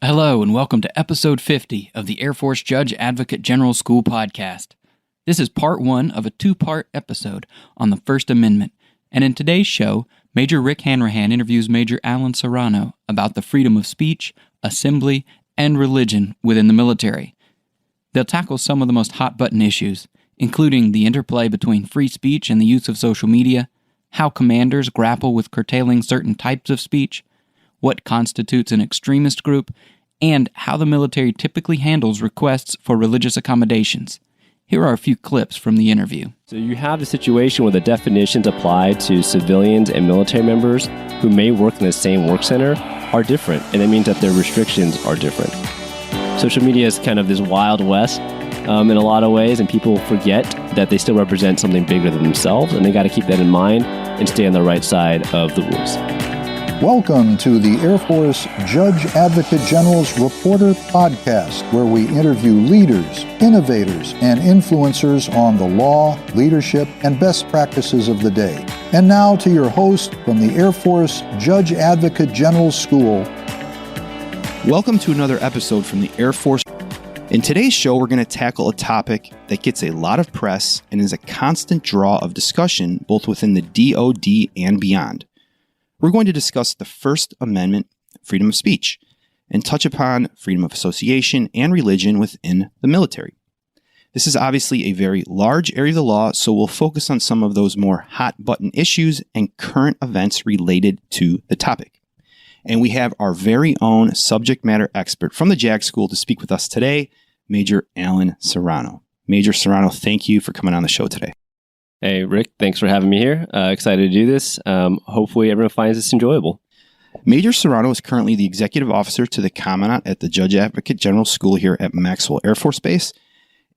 Hello and welcome to episode 50 of the Air Force Judge Advocate General School podcast. This is part one of a two-part episode on the First Amendment, and in today's show, Major Rick Hanrahan interviews Major Alan Serrano about the freedom of speech, assembly, and religion within the military. They'll tackle some of the most hot-button issues, including the interplay between free speech and the use of social media, how commanders grapple with curtailing certain types of speech, what constitutes an extremist group, and how the military typically handles requests for religious accommodations. Here are a few clips from the interview. So you have the situation where the definitions applied to civilians and military members who may work in the same work center are different, and it means that their restrictions are different. Social media is kind of this wild west in a lot of ways, and people forget that they still represent something bigger than themselves, and they got to keep that in mind and stay on the right side of the rules. Welcome to the Air Force Judge Advocate General's Reporter Podcast, where we interview leaders, innovators, and influencers on the law, leadership, and best practices of the day. And now to your host from the Air Force Judge Advocate General School. Welcome to another episode from the Air Force. In today's show, we're going to tackle a topic that gets a lot of press and is a constant draw of discussion both within the DoD and beyond. We're going to discuss the First Amendment, freedom of speech, and touch upon freedom of association and religion within the military. This is obviously a very large area of the law, so we'll focus on some of those more hot-button issues and current events related to the topic. And we have our very own subject matter expert from the JAG School to speak with us today, Major Alan Serrano. Major Serrano, thank you for coming on the show today. Hey, Rick, thanks for having me here. Excited to do this. Hopefully everyone finds this enjoyable. Major Serrano is currently the executive officer to the Commandant at the Judge Advocate General School here at Maxwell Air Force Base.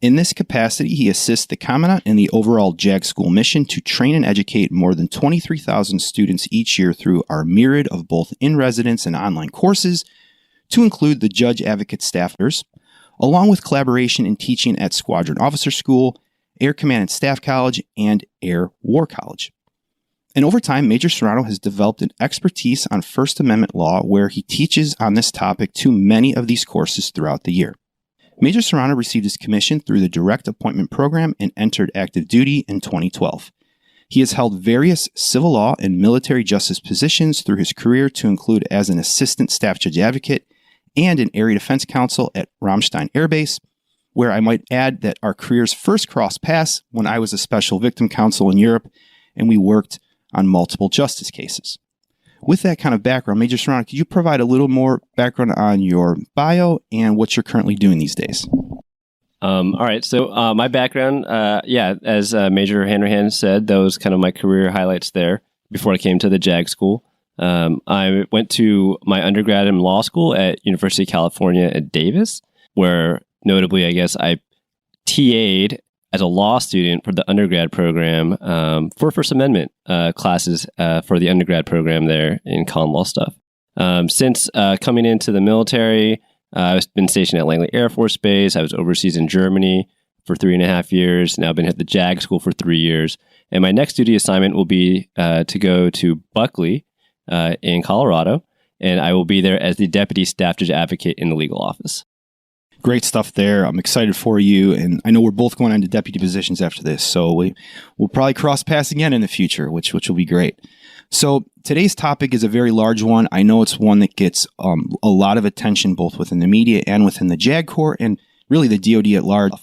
In this capacity, he assists the Commandant in the overall JAG School mission to train and educate more than 23,000 students each year through our myriad of both in-residence and online courses, to include the Judge Advocate staffers, along with collaboration in teaching at Squadron Officer School, Air Command and Staff College, and Air War College. And over time, Major Serrano has developed an expertise on First Amendment law where he teaches on this topic to many of these courses throughout the year. Major Serrano received his commission through the Direct Appointment Program and entered active duty in 2012. He has held various civil law and military justice positions through his career to include as an Assistant Staff Judge Advocate and an Area Defense Counsel at Ramstein Air Base, where I might add that our careers first crossed paths when I was a special victim counsel in Europe and we worked on multiple justice cases. With that kind of background, Major Serrano, could you provide a little more background on your bio and what you're currently doing these days? All right, so my background, as Major Hanrahan said, that was kind of my career highlights there before I came to the JAG School. I went to my undergrad in law school at University of California at Davis, where notably, I guess, I TA'd as a law student for the undergrad program for First Amendment classes for the undergrad program there in common law stuff. Since coming into the military, I've been stationed at Langley Air Force Base. I was overseas in Germany for 3.5 years. Now I've been at the JAG School for 3 years. And my next duty assignment will be to go to Buckley in Colorado, and I will be there as the Deputy Staff Judge Advocate in the legal office. Great stuff there. I'm excited for you, and I know we're both going into deputy positions after this, so we'll probably cross paths again in the future, which will be great. So today's topic is a very large one. I know it's one that gets a lot of attention both within the media and within the JAG Corps, and really the DoD at large.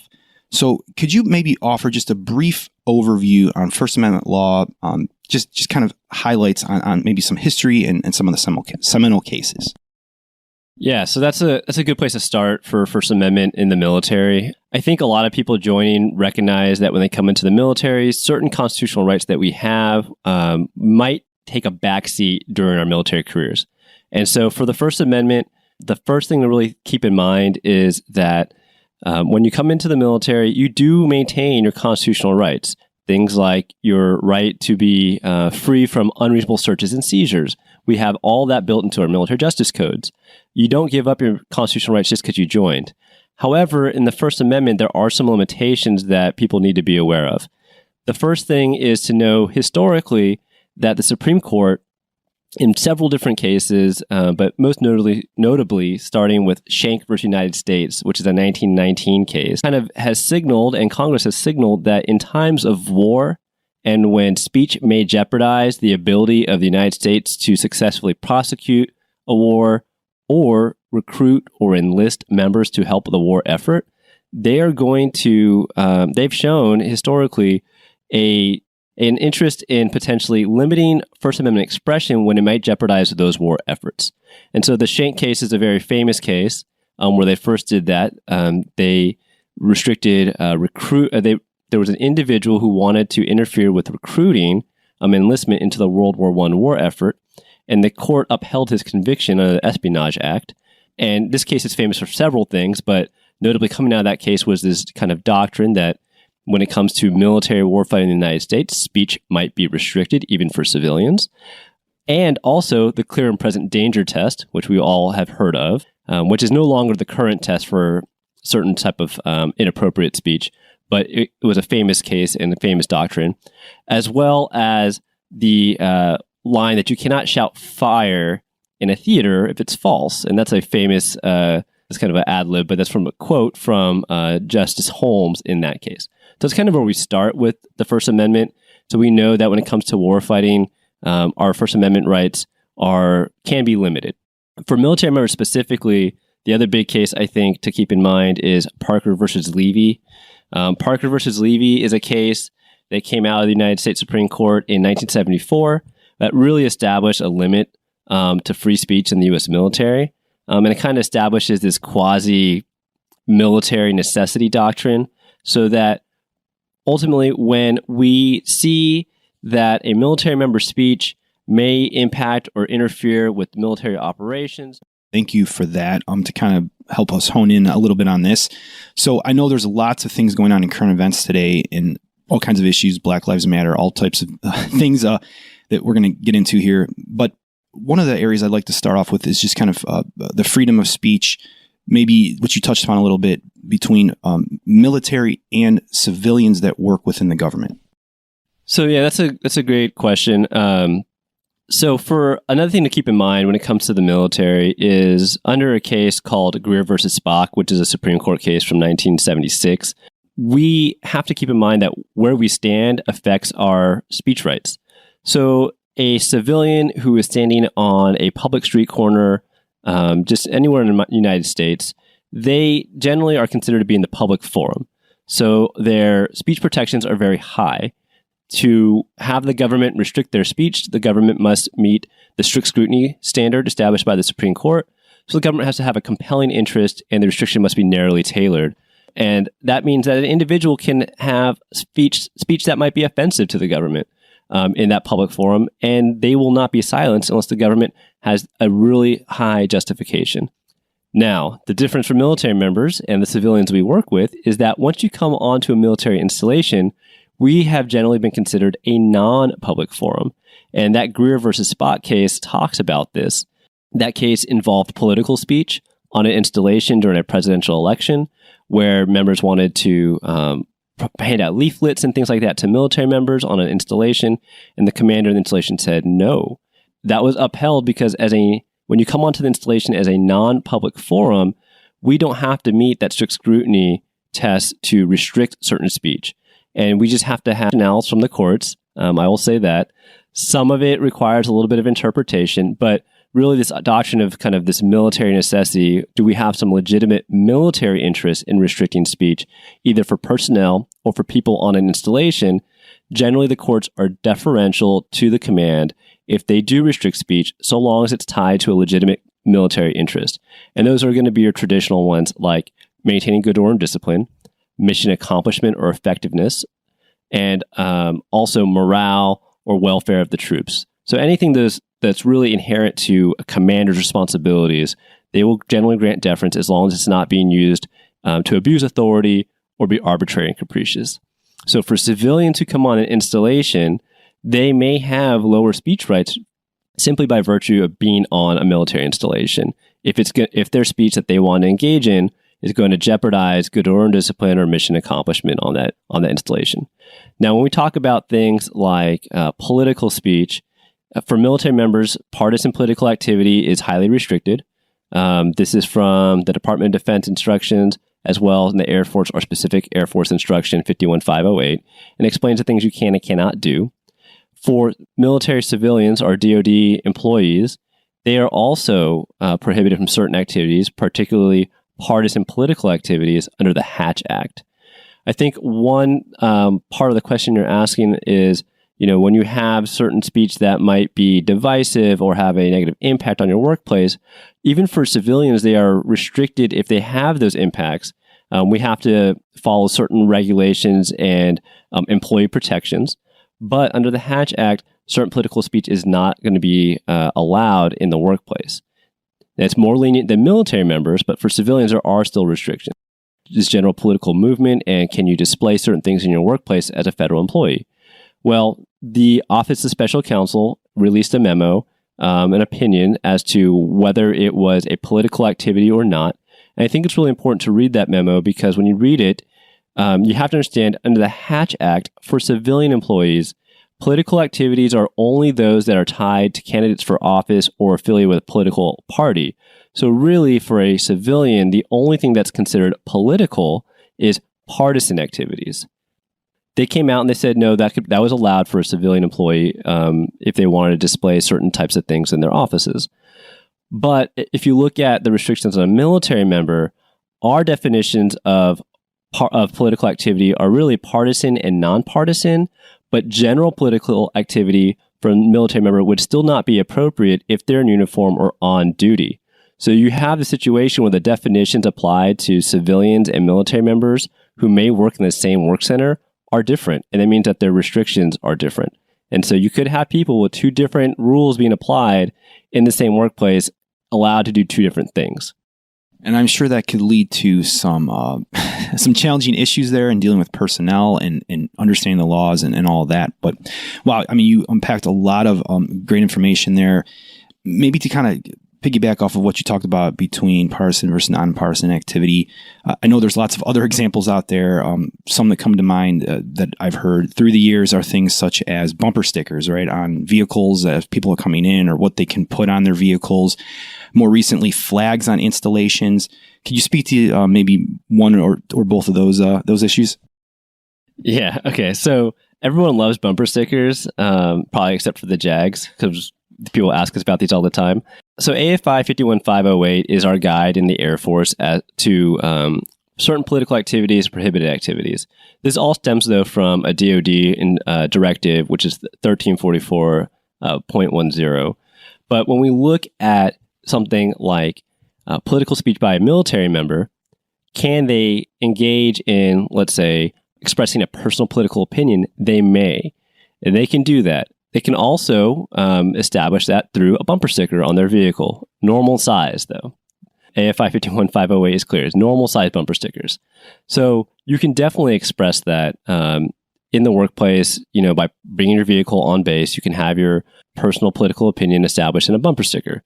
So could you maybe offer just a brief overview on First Amendment law, just kind of highlights on maybe some history and some of the seminal cases? Yeah, so that's a good place to start for First Amendment in the military. I think a lot of people joining recognize that when they come into the military, certain constitutional rights that we have might take a backseat during our military careers. And so for the First Amendment, the first thing to really keep in mind is that when you come into the military, you do maintain your constitutional rights. Things like your right to be free from unreasonable searches and seizures. We have all that built into our military justice codes. You don't give up your constitutional rights just because you joined. However, in the First Amendment, there are some limitations that people need to be aware of. The first thing is to know historically that the Supreme Court in several different cases, but most notably starting with Schenck versus United States, which is a 1919 case, kind of has signaled, and Congress has signaled, that in times of war and when speech may jeopardize the ability of the United States to successfully prosecute a war or recruit or enlist members to help the war effort, they are going to, they've shown historically an interest in potentially limiting First Amendment expression when it might jeopardize those war efforts. And so the Schenck case is a very famous case where they first did that. They restricted there was an individual who wanted to interfere with recruiting enlistment into the World War I war effort, and the court upheld his conviction under the Espionage Act. And this case is famous for several things, but notably coming out of that case was this kind of doctrine that when it comes to military warfighting in the United States, speech might be restricted even for civilians. And also the clear and present danger test, which we all have heard of, which is no longer the current test for certain type of inappropriate speech, but it was a famous case and a famous doctrine, as well as the line that you cannot shout fire in a theater if it's false. And that's a famous, it's kind of an ad lib, but that's from a quote from Justice Holmes in that case. So it's kind of where we start with the First Amendment. So we know that when it comes to warfighting, our First Amendment rights can be limited. For military members specifically, the other big case I think to keep in mind is Parker versus Levy. Parker versus Levy is a case that came out of the United States Supreme Court in 1974 that really established a limit to free speech in the U.S. military. And it kind of establishes this quasi-military necessity doctrine so that ultimately when we see that a military member's speech may impact or interfere with military operations. Thank you for that, to kind of help us hone in a little bit on this. So I know there's lots of things going on in current events today and all kinds of issues, Black Lives Matter, all types of things that we're going to get into here. But one of the areas I'd like to start off with is just kind of the freedom of speech, maybe what you touched upon a little bit, between military and civilians that work within the government. So yeah, that's a great question. So for another thing to keep in mind when it comes to the military is under a case called Greer versus Spock, which is a Supreme Court case from 1976, we have to keep in mind that where we stand affects our speech rights. So a civilian who is standing on a public street corner, just anywhere in the United States, they generally are considered to be in the public forum. So their speech protections are very high. To have the government restrict their speech, the government must meet the strict scrutiny standard established by the Supreme Court. So the government has to have a compelling interest, and the restriction must be narrowly tailored. And that means that an individual can have speech that might be offensive to the government in that public forum, and they will not be silenced unless the government has a really high justification. Now, the difference for military members and the civilians we work with is that once you come onto a military installation, we have generally been considered a non-public forum. And that Greer versus Spock case talks about this. That case involved political speech on an installation during a presidential election where members wanted to hand out leaflets and things like that to military members on an installation. And the commander of the installation said no. That was upheld because when you come onto the installation as a non-public forum, we don't have to meet that strict scrutiny test to restrict certain speech. And we just have to have analysis from the courts. I will say that. Some of it requires a little bit of interpretation, but really this doctrine of kind of this military necessity, do we have some legitimate military interest in restricting speech, either for personnel or for people on an installation? Generally, the courts are deferential to the command if they do restrict speech, so long as it's tied to a legitimate military interest. And those are going to be your traditional ones like maintaining good order and discipline, mission accomplishment or effectiveness, and also morale or welfare of the troops. So anything that's really inherent to a commander's responsibilities, they will generally grant deference as long as it's not being used to abuse authority or be arbitrary and capricious. So for civilians who come on an installation, they may have lower speech rights simply by virtue of being on a military installation. If their speech that they want to engage in is going to jeopardize good order and discipline or mission accomplishment on that installation. Now, when we talk about things like political speech, For military members, partisan political activity is highly restricted. This is from the Department of Defense instructions, as well as in the Air Force or specific Air Force instruction 51508, and explains the things you can and cannot do. For military civilians or DoD employees, they are also prohibited from certain activities, particularly partisan political activities under the Hatch Act. I think one part of the question you're asking is, when you have certain speech that might be divisive or have a negative impact on your workplace, even for civilians, they are restricted if they have those impacts. We have to follow certain regulations and employee protections. But under the Hatch Act, certain political speech is not going to be allowed in the workplace. It's more lenient than military members, but for civilians, there are still restrictions. This general political movement, and can you display certain things in your workplace as a federal employee? Well, the Office of Special Counsel released a memo, an opinion as to whether it was a political activity or not. And I think it's really important to read that memo because when you read it, you have to understand under the Hatch Act, for civilian employees, political activities are only those that are tied to candidates for office or affiliated with a political party. So really, for a civilian, the only thing that's considered political is partisan activities. They came out and they said, no, that was allowed for a civilian employee if they wanted to display certain types of things in their offices. But if you look at the restrictions on a military member, our definitions of political activity are really partisan and nonpartisan, but general political activity for a military member would still not be appropriate if they're in uniform or on duty. So you have the situation where the definitions applied to civilians and military members who may work in the same work center are different, and that means that their restrictions are different. And so you could have people with two different rules being applied in the same workplace allowed to do two different things. And I'm sure that could lead to some challenging issues there in dealing with personnel and understanding the laws and all of that. But wow, I mean, you unpacked a lot of great information there. Maybe to kind of piggyback off of what you talked about between partisan versus nonpartisan activity. I know there's lots of other examples out there. Some that come to mind that I've heard through the years are things such as bumper stickers, right, on vehicles as people are coming in, or what they can put on their vehicles. More recently, flags on installations. Could you speak to maybe one or both of those issues? Yeah. Okay. So everyone loves bumper stickers, probably except for the JAGs, because people ask us about these all the time. So AFI 51508 is our guide in the Air Force to certain political activities, prohibited activities. This all stems, though, from a DoD directive, which is 1344.10. But when we look at something like political speech by a military member, can they engage in, let's say, expressing a personal political opinion? They may. And they can do that. They can also establish that through a bumper sticker on their vehicle. Normal size, though. AFI 51508 is clear. It's normal size bumper stickers. So you can definitely express that in the workplace, by bringing your vehicle on base. You can have your personal political opinion established in a bumper sticker.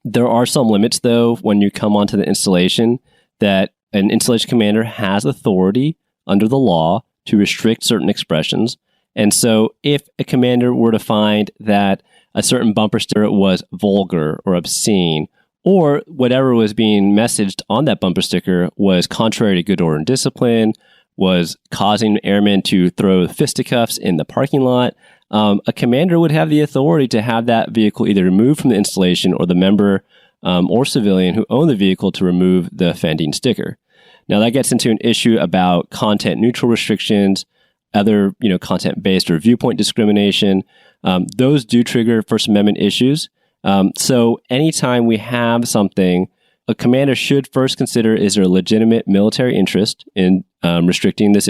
There are some limits, though, when you come onto the installation, that an installation commander has authority under the law to restrict certain expressions. And so if a commander were to find that a certain bumper sticker was vulgar or obscene, or whatever was being messaged on that bumper sticker was contrary to good order and discipline, was causing airmen to throw fisticuffs in the parking lot, a commander would have the authority to have that vehicle either removed from the installation, or the member or civilian who owned the vehicle to remove the offending sticker. Now that gets into an issue about content neutral restrictions, other, content-based or viewpoint discrimination. Those do trigger First Amendment issues. So anytime we have something, a commander should first consider, is there a legitimate military interest in restricting this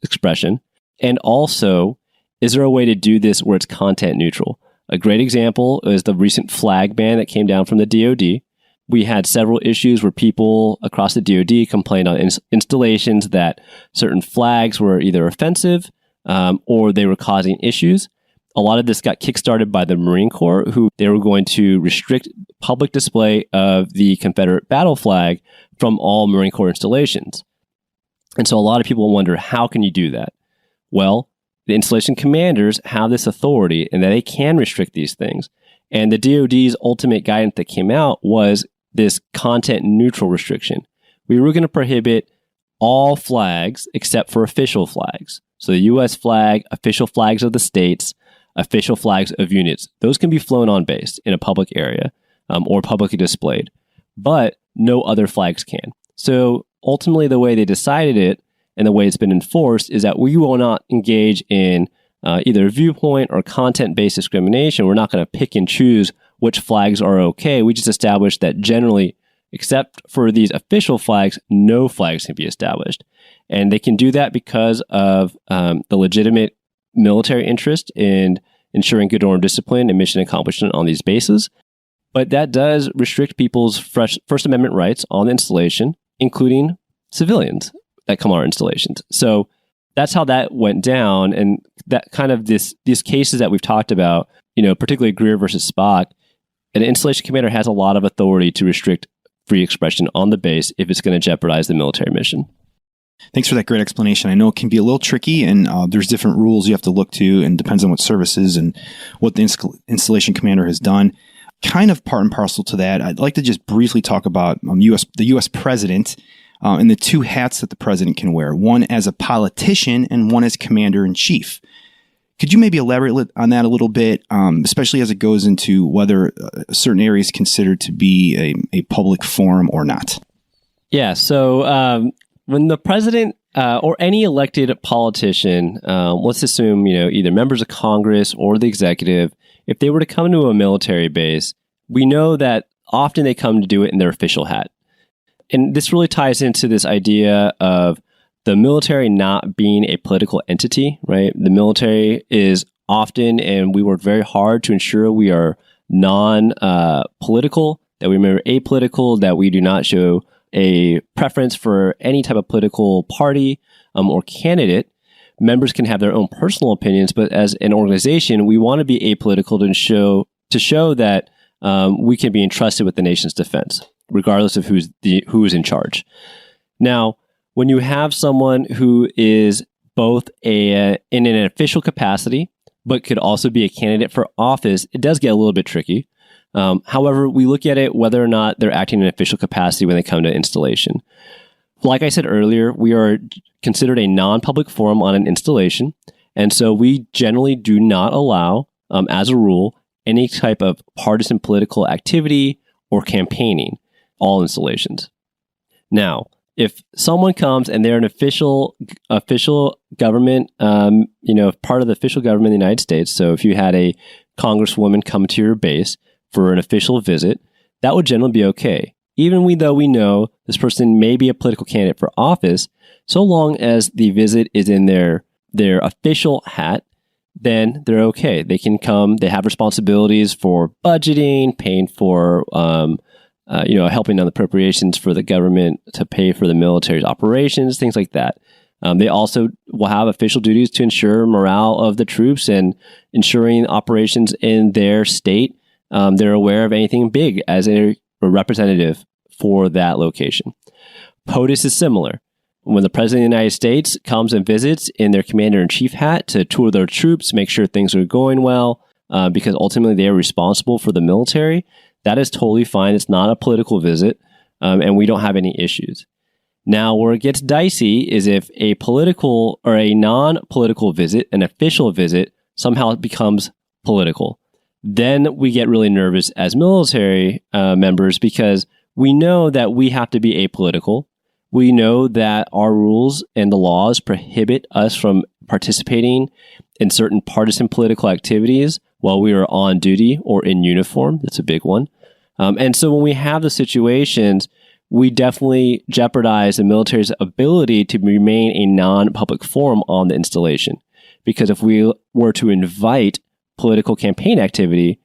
expression? And also, is there a way to do this where it's content neutral? A great example is the recent flag ban that came down from the DoD. We had several issues where people across the DoD complained on installations that certain flags were either offensive or they were causing issues. A lot of this got kickstarted by the Marine Corps, who they were going to restrict public display of the Confederate battle flag from all Marine Corps installations. And so a lot of people wonder, how can you do that? Well, the installation commanders have this authority and that they can restrict these things. And the DoD's ultimate guidance that came out was this content neutral restriction. We were going to prohibit all flags except for official flags. So the U.S. flag, official flags of the states, official flags of units. Those can be flown on base in a public area or publicly displayed, but no other flags can. So ultimately, the way they decided it and the way it's been enforced is that we will not engage in either viewpoint or content-based discrimination. We're not going to pick and choose which flags are okay. We just established that generally, except for these official flags, no flags can be established. And they can do that because of the legitimate military interest in ensuring good order and discipline and mission accomplishment on these bases. But that does restrict people's First Amendment rights on the installation, including civilians that come on our installations. So that's how that went down. And that kind of these cases that we've talked about, particularly Greer versus Spock, an installation commander has a lot of authority to restrict free expression on the base if it's going to jeopardize the military mission. Thanks for that great explanation. I know it can be a little tricky, and there's different rules you have to look to, and depends on what services and what the installation commander has done. Kind of part and parcel to that, I'd like to just briefly talk about the U.S. president and the two hats that the president can wear, one as a politician and one as commander-in-chief. Could you maybe elaborate on that a little bit, especially as it goes into whether a certain area is considered to be a public forum or not? Yeah, so when the president or any elected politician, let's assume, either members of Congress or the executive, if they were to come to a military base, we know that often they come to do it in their official hat. And this really ties into this idea of the military not being a political entity, right? The military is often, and we work very hard to ensure we are non-political, that we remain apolitical, that we do not show a preference for any type of political party or candidate. Members can have their own personal opinions, but as an organization, we want to be apolitical to show that we can be entrusted with the nation's defense, regardless of who's in charge. Now, when you have someone who is both in an official capacity, but could also be a candidate for office, it does get a little bit tricky. However, we look at it whether or not they're acting in an official capacity when they come to installation. Like I said earlier, we are considered a non-public forum on an installation, and so we generally do not allow, as a rule, any type of partisan political activity or campaigning, all installations. Now, if someone comes and they're an official government, part of the official government of the United States, so if you had a congresswoman come to your base for an official visit, that would generally be okay. Even though we know this person may be a political candidate for office, so long as the visit is in their official hat, then they're okay. They can come. They have responsibilities for budgeting, paying for, helping on the appropriations for the government to pay for the military's operations, things like that. They also will have official duties to ensure morale of the troops and ensuring operations in their state. They're aware of anything big as a representative for that location. POTUS is similar. When the President of the United States comes and visits in their commander-in-chief hat to tour their troops, make sure things are going well, because ultimately they are responsible for the military, that is totally fine. It's not a political visit, and we don't have any issues. Now, where it gets dicey is if a political or a non-political visit, an official visit, somehow becomes political. Then we get really nervous as military members because we know that we have to be apolitical. We know that our rules and the laws prohibit us from participating in certain partisan political activities while we are on duty or in uniform. That's a big one. And so when we have the situations, we definitely jeopardize the military's ability to remain a non-public forum on the installation. Because if we were to invite political campaign activity,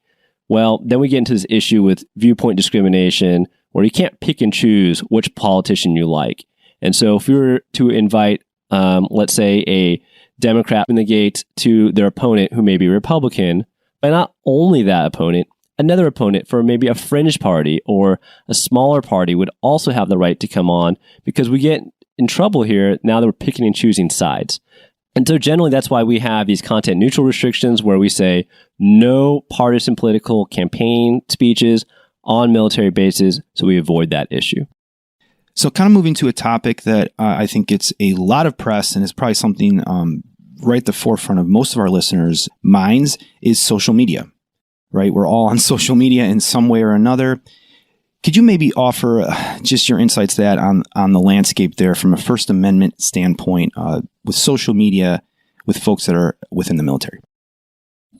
well, then we get into this issue with viewpoint discrimination, where you can't pick and choose which politician you like. And so if we were to invite, let's say, a Democrat in the gate to their opponent who may be Republican, but not only that opponent, another opponent for maybe a fringe party or a smaller party would also have the right to come on, because we get in trouble here now that we're picking and choosing sides. And so generally, that's why we have these content neutral restrictions where we say no partisan political campaign speeches on military bases, so we avoid that issue. So kind of moving to a topic that I think gets a lot of press and is probably something right at the forefront of most of our listeners' minds is social media, right? We're all on social media in some way or another. Could you maybe offer just your insights to that on the landscape there from a First Amendment standpoint with social media with folks that are within the military?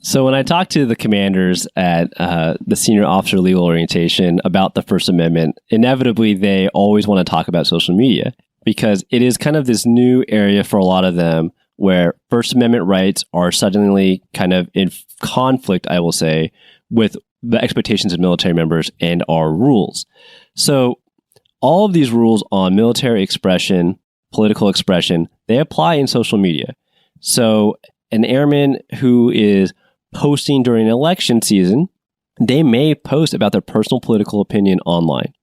So when I talk to the commanders at the senior officer legal orientation about the First Amendment, inevitably they always want to talk about social media because it is kind of this new area for a lot of them where First Amendment rights are suddenly kind of in conflict, I will say, with the expectations of military members and our rules. So all of these rules on military expression, political expression, they apply in social media. So an airman who is posting during election season, they may post about their personal political opinion online.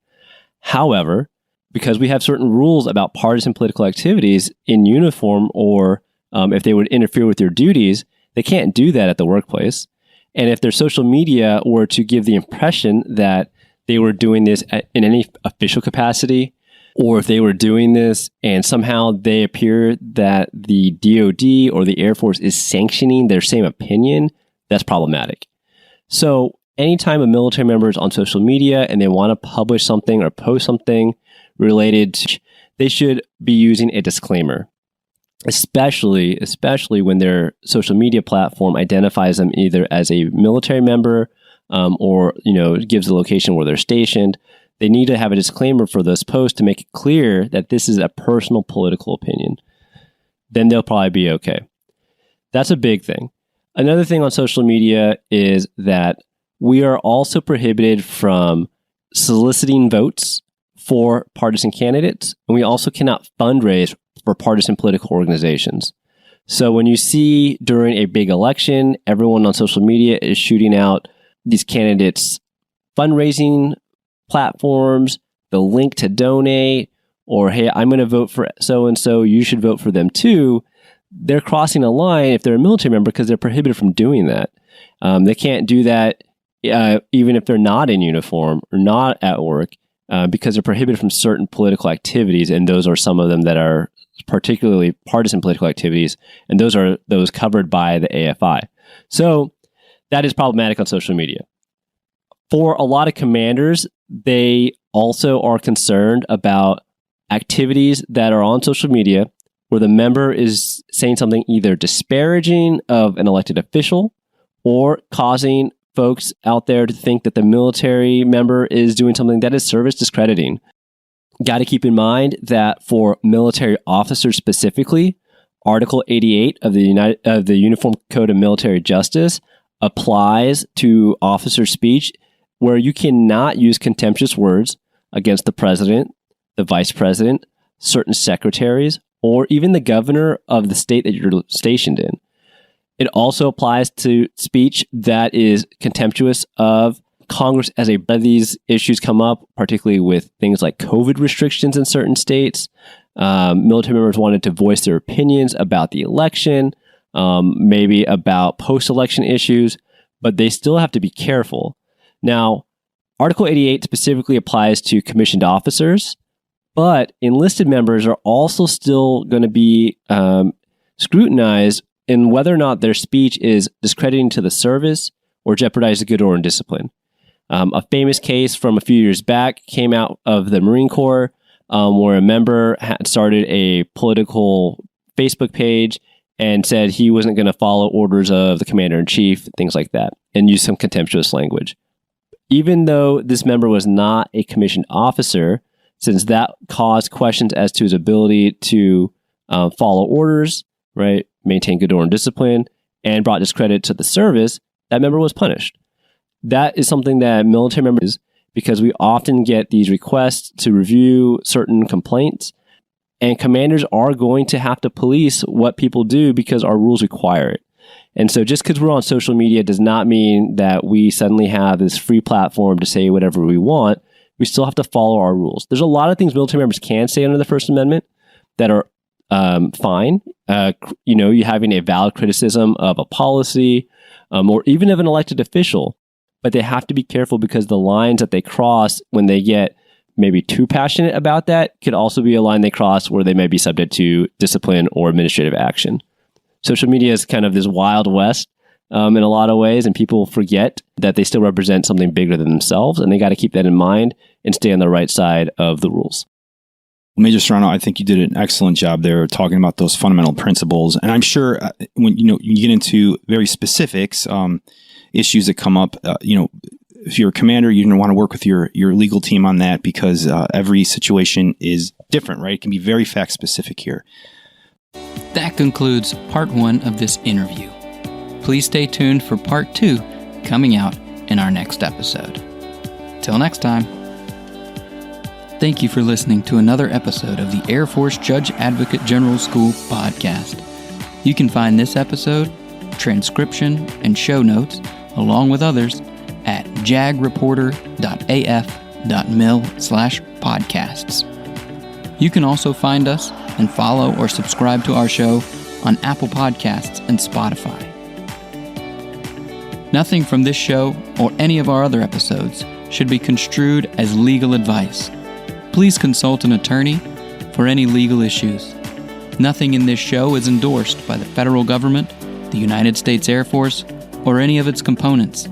However, because we have certain rules about partisan political activities in uniform or if they would interfere with their duties, they can't do that at the workplace. And if their social media were to give the impression that they were doing this in any official capacity, or if they were doing this and somehow they appear that the DoD or the Air Force is sanctioning their same opinion, that's problematic. So anytime a military member is on social media and they want to publish something or post something related to, they should be using a disclaimer. Especially when their social media platform identifies them either as a military member or gives the location where they're stationed. They need to have a disclaimer for this post to make it clear that this is a personal political opinion. Then they'll probably be okay. That's a big thing. Another thing on social media is that we are also prohibited from soliciting votes for partisan candidates, and we also cannot fundraise for partisan political organizations. So when you see during a big election, everyone on social media is shooting out these candidates' fundraising platforms, the link to donate, or, hey, I'm going to vote for so-and-so, you should vote for them too. They're crossing a line if they're a military member because they're prohibited from doing that. They can't do that even if they're not in uniform or not at work because they're prohibited from certain political activities, and those are some of them that are particularly partisan political activities, and those are those covered by the AFI. So that is problematic on social media. For a lot of commanders, they also are concerned about activities that are on social media where the member is saying something either disparaging of an elected official or causing folks out there to think that the military member is doing something that is service discrediting. Got to keep in mind that for military officers specifically, Article 88 of the Uniform Code of Military Justice applies to officer speech where you cannot use contemptuous words against the president, the vice president, certain secretaries, or even the governor of the state that you're stationed in. It also applies to speech that is contemptuous of Congress as these issues come up, particularly with things like COVID restrictions in certain states. Military members wanted to voice their opinions about the election, maybe about post-election issues, but they still have to be careful. Now, Article 88 specifically applies to commissioned officers, but enlisted members are also still going to be scrutinized in whether or not their speech is discrediting to the service or jeopardizes good order and discipline. A famous case from a few years back came out of the Marine Corps where a member had started a political Facebook page and said he wasn't going to follow orders of the commander-in-chief, things like that, and used some contemptuous language. Even though this member was not a commissioned officer, since that caused questions as to his ability to follow orders, right, maintain good order and discipline, and brought discredit to the service, that member was punished. That is something that military members, because we often get these requests to review certain complaints, and commanders are going to have to police what people do because our rules require it. And so just because we're on social media does not mean that we suddenly have this free platform to say whatever we want. We still have to follow our rules. There's a lot of things military members can say under the First Amendment that are fine. You having a valid criticism of a policy or even of an elected official, but they have to be careful because the lines that they cross when they get maybe too passionate about that could also be a line they cross where they may be subject to discipline or administrative action. Social media is kind of this wild west in a lot of ways, and people forget that they still represent something bigger than themselves, and they got to keep that in mind and stay on the right side of the rules. Major Serrano, I think you did an excellent job there talking about those fundamental principles. And I'm sure when you get into very specifics, issues that come up, if you're a commander, you're going to want to work with your legal team on that because every situation is different, right? It can be very fact specific here. That concludes part 1 of this interview. Please stay tuned for part 2 coming out in our next episode. Till next time. Thank you for listening to another episode of the Air Force Judge Advocate General School podcast. You can find this episode, transcription, and show notes, along with others, at jagreporter.af.mil/podcasts. You can also find us and follow or subscribe to our show on Apple Podcasts and Spotify. Nothing from this show or any of our other episodes should be construed as legal advice. Please consult an attorney for any legal issues. Nothing in this show is endorsed by the federal government, the United States Air Force, or any of its components.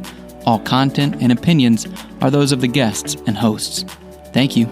All content and opinions are those of the guests and hosts. Thank you.